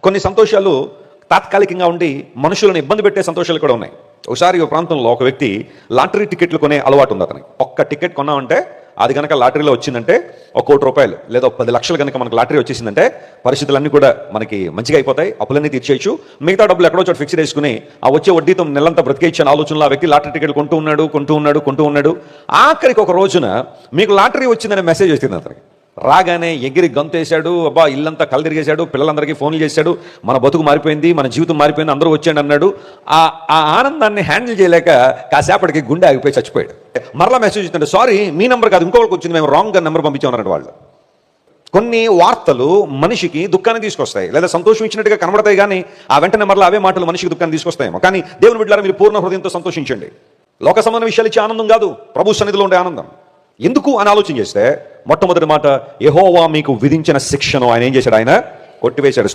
కొన్ని సంతోషాలు తాత్కాలికంగా ఉండి మనుషులను ఇబ్బంది పెట్టే సంతోషాలు కూడా ఉన్నాయి. ఒకసారి ఒక ప్రాంతంలో ఒక వ్యక్తి లాటరీ టికెట్లు కొనే అలవాటు ఉంది అతనికి. ఒక్క టికెట్ కొన్నామంటే అది కనుక లాటరీలో వచ్చిందంటే ₹1,00,00,000 లేదా 10 లక్షలు కనుక మనకు లాటరీ వచ్చేసిందంటే పరిస్థితులన్నీ కూడా మనకి మంచిగా అయిపోతాయి, అప్పులన్నీ తీర్చేయచ్చు, మిగతా డబ్బులు ఎక్కడో చోట ఫిక్స్ చేసుకుని ఆ వచ్చే వడ్డీతో నెలంతా బ్రతికేయచ్చు అనే ఆలోచనలో ఆ వ్యక్తి లాటరీ టికెట్ కొంటూ ఉన్నాడు. ఆఖరికి ఒక రోజున మీకు లాటరీ వచ్చిందనే మెసేజ్ వచ్చింది అతనికి. రాగానే ఎగిరి గంతేశాడు, అబ్బా ఇల్లంతా కలదిరిగేశాడు, పిల్లలందరికీ ఫోన్లు చేశాడు, మన బతుకు మారిపోయింది, మన జీవితం మారిపోయింది, అందరూ వచ్చాడు అన్నాడు. ఆ ఆనందాన్ని హ్యాండిల్ చేయలేక కాసేపటికి గుండె ఆగిపోయి చచ్చిపోయాడు. మరలా మెసేజ్ ఇస్తుంటే, సారీ మీ నెంబర్ కాదు ఇంకొకరికి వచ్చింది, మేము రాంగ్గా నెంబర్ పంపించామన్నాడు వాళ్ళు. కొన్ని వార్తలు మనిషికి దుఃఖాన్ని తీసుకొస్తాయి, లేదా సంతోషం ఇచ్చినట్టుగా కనబడతాయి, కానీ ఆ వెంటనే మరలా అవే మాటలు మనిషికి దుఃఖాన్ని తీసుకొస్తాయేమో. కానీ దేవుని బిడ్డలారా, మీరు పూర్ణ హృదయంతో సంతోషించండి. లోక సంబంధ విషయాలు ఇచ్చే ఆనందం కాదు, ప్రభు సన్నిధిలో ఉండే ఆనందం. ఎందుకు అని ఆలోచన చేస్తే మొట్టమొదటి మాట, యెహోవా మీకు విధించిన శిక్షను ఆయన ఏం చేశాడు? ఆయన కొట్టివేశాడు.